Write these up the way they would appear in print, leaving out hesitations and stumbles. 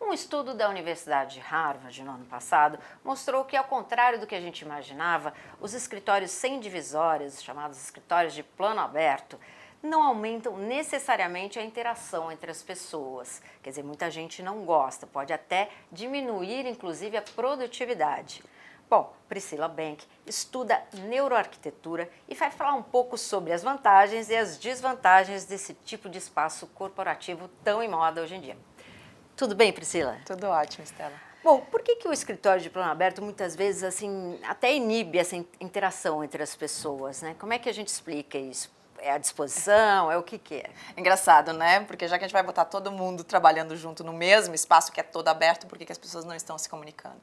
Um estudo da Universidade de Harvard no ano passado mostrou que, ao contrário do que a gente imaginava, os escritórios sem divisórias, chamados escritórios de plano aberto, não aumentam necessariamente a interação entre as pessoas. Quer dizer, muita gente não gosta, pode até diminuir, inclusive, a produtividade. Bom, Priscila Bank estuda neuroarquitetura e vai falar um pouco sobre as vantagens e as desvantagens desse tipo de espaço corporativo tão em moda hoje em dia. Tudo bem, Priscila? Tudo ótimo, Estela. Bom, por que o escritório de plano aberto muitas vezes assim até inibe essa interação entre as pessoas, né? Como é que a gente explica isso? É a disposição? É o que é? Engraçado, né? Porque já que a gente vai botar todo mundo trabalhando junto no mesmo espaço que é todo aberto, por que as pessoas não estão se comunicando?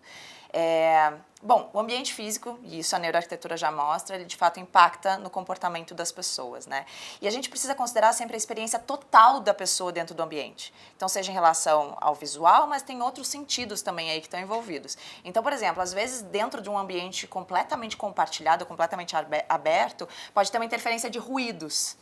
Bom, o ambiente físico, e isso a neuroarquitetura já mostra, ele de fato impacta no comportamento das pessoas, né? E a gente precisa considerar sempre a experiência total da pessoa dentro do ambiente. Então, seja em relação ao visual, mas tem outros sentidos também aí que estão envolvidos. Então, por exemplo, às vezes dentro de um ambiente completamente compartilhado, completamente aberto, pode ter uma interferência de ruídos.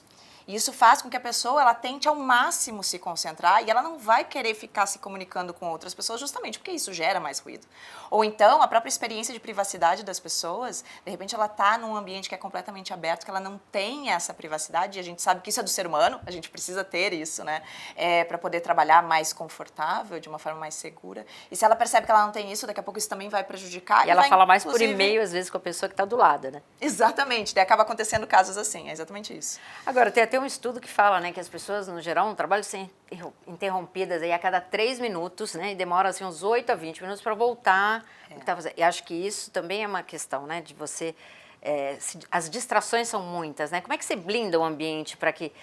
E isso faz com que a pessoa ela tente ao máximo se concentrar e ela não vai querer ficar se comunicando com outras pessoas justamente porque isso gera mais ruído. Ou então, a própria experiência de privacidade das pessoas, de repente ela está num ambiente que é completamente aberto, que ela não tem essa privacidade, e a gente sabe que isso é do ser humano, a gente precisa ter isso, né, para poder trabalhar mais confortável, de uma forma mais segura. E se ela percebe que ela não tem isso, daqui a pouco isso também vai prejudicar. E ela vai, fala mais por e-mail, às vezes, com a pessoa que está do lado, né? Exatamente, daí acaba acontecendo casos assim, é exatamente isso. Agora, tem até um estudo que fala, né, que as pessoas, no geral, no trabalho são interrompidas aí a cada 3 minutos, né, e demora assim uns 8 a 20 minutos para voltar. E acho que isso também é uma questão, né, de você... as distrações são muitas, né? Como é que você blinda o ambiente para que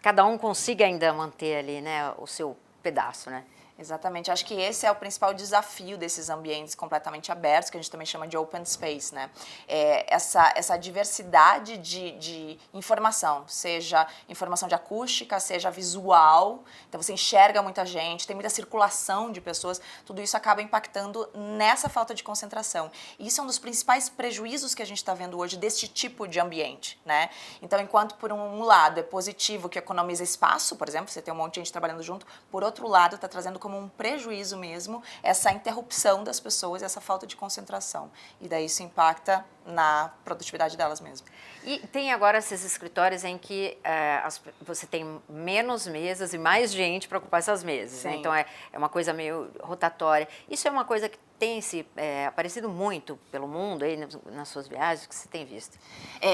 cada um consiga ainda manter ali, né, o seu pedaço, né? Exatamente, acho que esse é o principal desafio desses ambientes completamente abertos, que a gente também chama de open space, né? Essa diversidade de informação, seja informação de acústica, seja visual, então você enxerga muita gente, tem muita circulação de pessoas, tudo isso acaba impactando nessa falta de concentração. E isso é um dos principais prejuízos que a gente está vendo hoje deste tipo de ambiente, né? Então, enquanto por um lado é positivo que economiza espaço, por exemplo, você tem um monte de gente trabalhando junto, por outro lado está trazendo como um prejuízo mesmo essa interrupção das pessoas, essa falta de concentração. E daí isso impacta na produtividade delas mesmo. E tem agora esses escritórios em que você tem menos mesas e mais gente para ocupar essas mesas, né? Então é uma coisa meio rotatória. Isso é uma coisa que tem aparecido muito pelo mundo aí nas suas viagens, que você tem visto?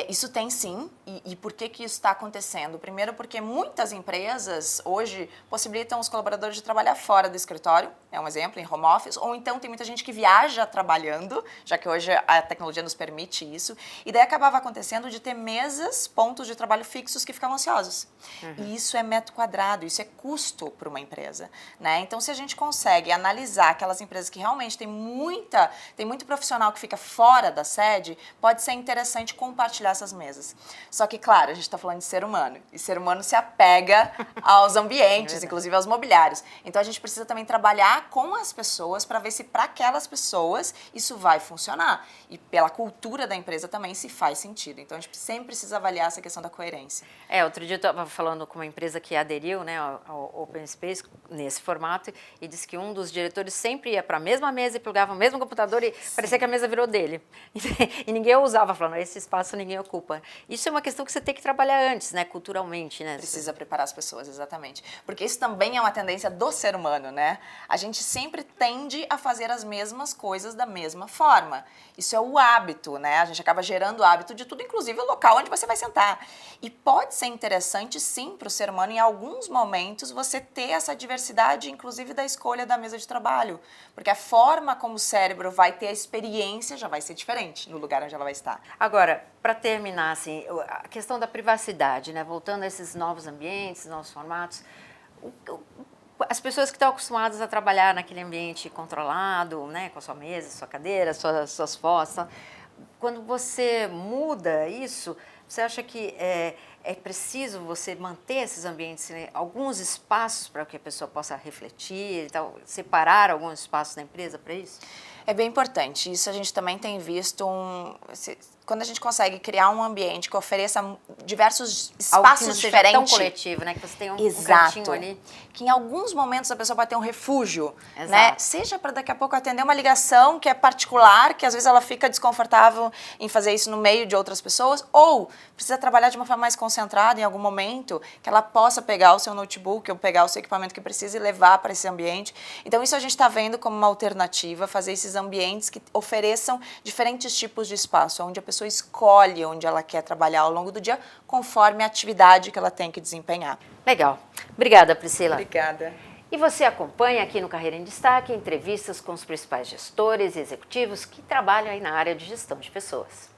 Isso tem sim. E por que isso está acontecendo? Primeiro porque muitas empresas hoje possibilitam os colaboradores de trabalhar fora do escritório, é um exemplo, em home office, ou então tem muita gente que viaja trabalhando, já que hoje a tecnologia nos permite isso, e daí acabava acontecendo de ter mesas, pontos de trabalho fixos que ficavam ociosos. E isso é metro quadrado, isso é custo para uma empresa, né? Então, se a gente consegue analisar aquelas empresas que realmente tem muito profissional que fica fora da sede, pode ser interessante compartilhar essas mesas. Só que, claro, a gente está falando de ser humano, e ser humano se apega aos ambientes, inclusive aos mobiliários. Então, a gente precisa também trabalhar com as pessoas para ver se para aquelas pessoas isso vai funcionar. E pela cultura da empresa também se faz sentido. Então, a gente sempre precisa avaliar essa questão da coerência. Outro dia eu estava falando com uma empresa que aderiu, né, ao Open Space nesse formato e disse que um dos diretores sempre ia para a mesma mesa e plugava o mesmo computador e parecia que a mesa virou dele. E ninguém usava, falando, esse espaço ninguém ocupa. Isso é uma questão que você tem que trabalhar antes, né, culturalmente, né? Precisa preparar as pessoas, exatamente. Porque isso também é uma tendência do ser humano, né? A gente sempre tende a fazer as mesmas coisas da mesma forma. Isso é o hábito, né? A gente acaba gerando o hábito de tudo, inclusive o local onde você vai sentar. E pode ser interessante, sim, para o ser humano, em alguns momentos, você ter essa diversidade, inclusive da escolha da mesa de trabalho. Porque a forma como o cérebro vai ter a experiência já vai ser diferente no lugar onde ela vai estar. Agora, para terminar, assim, a questão da privacidade, né? Voltando a esses novos ambientes, novos formatos, as pessoas que estão acostumadas a trabalhar naquele ambiente controlado, né? Com a sua mesa, sua cadeira, suas fotos, quando você muda isso, você acha que é preciso você manter esses ambientes, né, alguns espaços para que a pessoa possa refletir e tal, separar alguns espaços da empresa para isso? É bem importante. Isso a gente também tem visto quando a gente consegue criar um ambiente que ofereça diversos Algo que espaços não seja diferentes. tão coletivo, né? Que você tem um Exato. cantinho ali. Que em alguns momentos a pessoa pode ter um refúgio, né? Exato. Seja para daqui a pouco atender uma ligação que é particular, que às vezes ela fica desconfortável em fazer isso no meio de outras pessoas, ou precisa trabalhar de uma forma mais concentrada em algum momento, que ela possa pegar o seu notebook ou pegar o seu equipamento que precisa e levar para esse ambiente. Então isso a gente está vendo como uma alternativa, fazer esses ambientes que ofereçam diferentes tipos de espaço, onde a pessoa escolhe onde ela quer trabalhar ao longo do dia, conforme a atividade que ela tem que desempenhar. Legal. Obrigada, Priscila. Obrigada. E você acompanha aqui no Carreira em Destaque entrevistas com os principais gestores e executivos que trabalham aí na área de gestão de pessoas.